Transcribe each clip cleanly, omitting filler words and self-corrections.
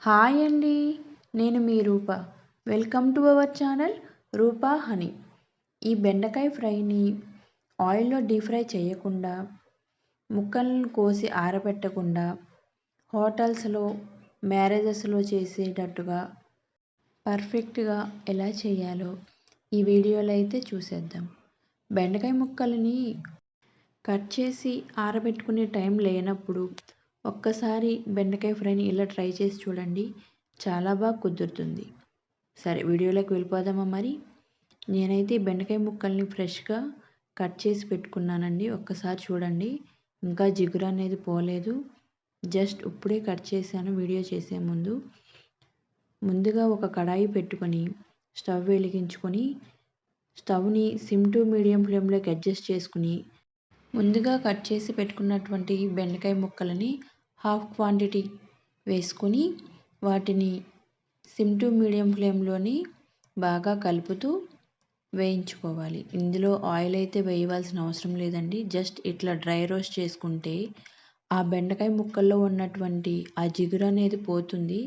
Hi అండి, నేను మీ Roopa. Welcome to our channel Roopa honey. ఈ బెండకాయ ఫ్రైని ఆయిల్లో డీప్ ఫ్రై చేయకుండా, ముక్కలను కోసి ఆరబెట్టకుండా, హోటల్స్లో మ్యారేజెస్లో చేసేటట్టుగా పర్ఫెక్ట్గా ఎలా చేయాలో ఈ వీడియోలో అయితే చూసేద్దాం. బెండకాయ ముక్కలని కట్ చేసి ఆరబెట్టుకునే టైం లేనప్పుడు ఒక్కసారి బెండకాయ ఫ్రైని ఇలా ట్రై చేసి చూడండి, చాలా బాగా కుదురుతుంది. సరే, వీడియోలోకి వెళ్ళిపోదామా మరి. నేనైతే బెండకాయ ముక్కల్ని ఫ్రెష్గా కట్ చేసి పెట్టుకున్నానండి. ఒక్కసారి చూడండి, ఇంకా జిగురు అనేది పోలేదు. జస్ట్ ఇప్పుడే కట్ చేశాను వీడియో చేసే ముందుగా ఒక కడాయి పెట్టుకొని స్టవ్ వెలిగించుకొని, స్టవ్ని సిమ్ టు మీడియం ఫ్లేమ్లోకి అడ్జస్ట్ చేసుకుని, ముందుగా కట్ చేసి పెట్టుకున్నటువంటి బెండకాయ ముక్కలని హాఫ్ క్వాంటిటీ వేసుకొని, వాటిని సిమ్ టు మీడియం ఫ్లేమ్లోని బాగా కలుపుతూ వేయించుకోవాలి. ఇందులో ఆయిల్ అయితే వేయవలసిన అవసరం లేదండి. జస్ట్ ఇట్లా డ్రై రోస్ట్ చేసుకుంటే ఆ బెండకాయ ముక్కల్లో ఉన్నటువంటి ఆ జిగురు అనేది పోతుంది.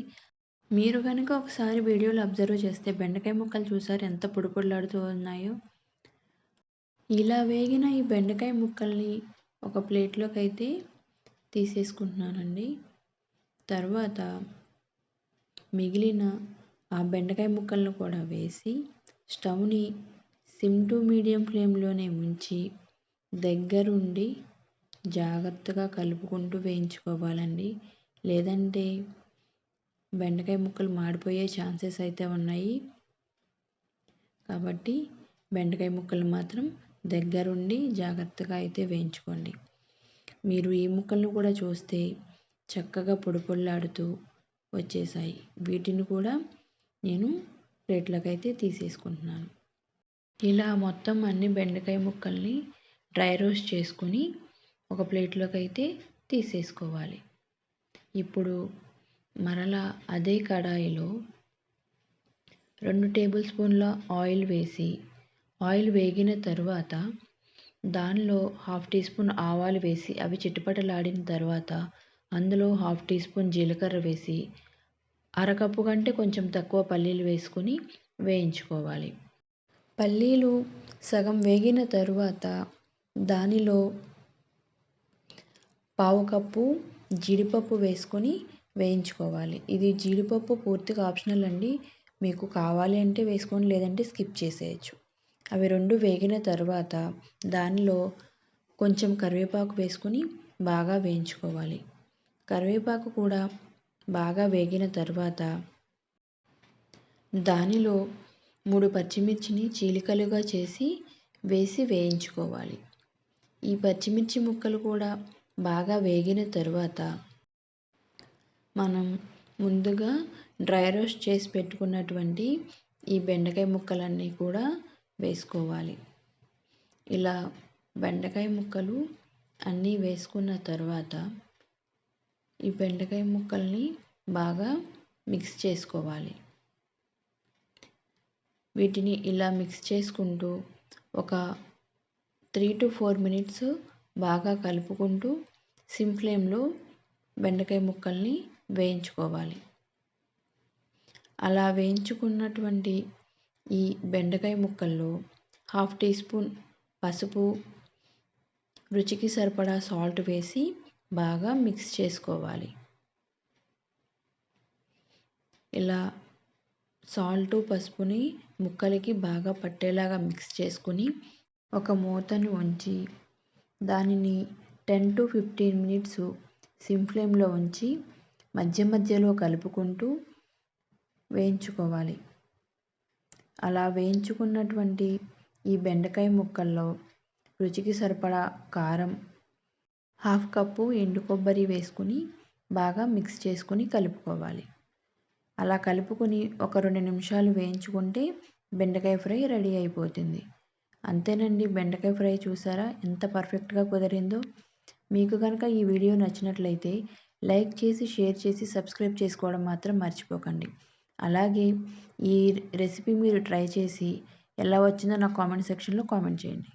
మీరు కనుక ఒకసారి వీడియోలో అబ్జర్వ్ చేస్తే బెండకాయ ముక్కలు చూసారు ఎంత పొడి పొడిలాడుతూ ఉన్నాయో. ఇలా వేగిన ఈ బెండకాయ ముక్కల్ని ఒక ప్లేట్లోకి అయితే తీసేసుకుంటున్నానండి. తర్వాత మిగిలిన ఆ బెండకాయ ముక్కలను కూడా వేసి స్టవ్ని సిమ్ టు మీడియం ఫ్లేమ్లోనే ఉంచి దగ్గరుండి జాగ్రత్తగా కలుపుకుంటూ వేయించుకోవాలండి. లేదంటే బెండకాయ ముక్కలు మాడిపోయే ఛాన్సెస్ అయితే ఉన్నాయి. కాబట్టి బెండకాయ ముక్కలు మాత్రం దగ్గరుండి జాగ్రత్తగా అయితే వేయించుకోండి. మీరు ఈ ముక్కలను కూడా చూస్తే చక్కగా పొడి పొడిలాడుతూ వచ్చేసాయి. వీటిని కూడా నేను ప్లేట్లోకి అయితే తీసేసుకుంటున్నాను. ఇలా మొత్తం అన్ని బెండకాయ ముక్కల్ని డ్రై రోస్ట్ చేసుకొని ఒక ప్లేట్లోకి అయితే తీసేసుకోవాలి. ఇప్పుడు మరలా అదే కడాయిలో 2 టేబుల్ స్పూన్ల ఆయిల్ వేసి, ఆయిల్ వేగిన తర్వాత దానిలో హాఫ్ టీ స్పూన్ ఆవాలు వేసి అవి చిటపటలాడిన తర్వాత అందులో హాఫ్ టీ స్పూన్ జీలకర్ర వేసి, అరకప్పు కంటే కొంచెం తక్కువ పల్లీలు వేసుకొని వేయించుకోవాలి. పల్లీలు సగం వేగిన తరువాత దానిలో పావు కప్పు జీడిపప్పు వేసుకొని వేయించుకోవాలి. ఇది జీడిపప్పు పూర్తిగా ఆప్షనల్ అండి. మీకు కావాలి అంటే వేసుకొని, లేదంటే స్కిప్ చేసేయచ్చు. అవి 2 వేగిన తర్వాత దానిలో కొంచెం కరివేపాకు వేసుకొని బాగా వేయించుకోవాలి. కరివేపాకు కూడా బాగా వేగిన తర్వాత దానిలో 3 పచ్చిమిర్చిని చీలికలుగా చేసి వేసి వేయించుకోవాలి. ఈ పచ్చిమిర్చి ముక్కలు కూడా బాగా వేగిన తర్వాత మనం ముందుగా డ్రై రోస్ట్ చేసి పెట్టుకున్నటువంటి ఈ బెండకాయ ముక్కలన్నీ కూడా వేసుకోవాలి. ఇలా బెండకాయ ముక్కలు అన్నీ వేసుకున్న తర్వాత ఈ బెండకాయ ముక్కల్ని బాగా మిక్స్ చేసుకోవాలి. వీటిని ఇలా మిక్స్ చేసుకుంటూ ఒక 3 to 4 మినిట్స్ బాగా కలుపుకుంటూ సిమ్ ఫ్లేమ్లో బెండకాయ ముక్కల్ని వేయించుకోవాలి. అలా వేయించుకున్నటువంటి ఈ బెండకాయ ముక్కల్లో హాఫ్ టీ స్పూన్ పసుపు, రుచికి సరిపడా సాల్ట్ వేసి బాగా మిక్స్ చేసుకోవాలి. ఇలా సాల్టు పసుపుని ముక్కలకి బాగా పట్టేలాగా మిక్స్ చేసుకుని ఒక మూతను ఉంచి దానిని 10 to 15 మినిట్స్ సిమ్ ఫ్లేమ్లో ఉంచి మధ్య మధ్యలో కలుపుకుంటూ వేయించుకోవాలి. అలా వేయించుకున్నటువంటి ఈ బెండకాయ ముక్కల్లో రుచికి సరిపడా కారం, హాఫ్ కప్పు ఎండు కొబ్బరి వేసుకుని బాగా మిక్స్ చేసుకుని కలుపుకోవాలి. అలా కలుపుకొని ఒక 2 నిమిషాలు వేయించుకుంటే బెండకాయ ఫ్రై రెడీ అయిపోతుంది. అంతేనండి, బెండకాయ ఫ్రై చూసారా ఎంత పర్ఫెక్ట్గా కుదిరిందో. మీకు కనుక ఈ వీడియో నచ్చినట్లయితే లైక్ చేసి, షేర్ చేసి, సబ్స్క్రైబ్ చేసుకోవడం మాత్రం మర్చిపోకండి. అలాగే ఈ రెసిపీ మీరు ట్రై చేసి ఎలా వచ్చిందో నాకు కామెంట్ సెక్షన్లో కామెంట్ చేయండి.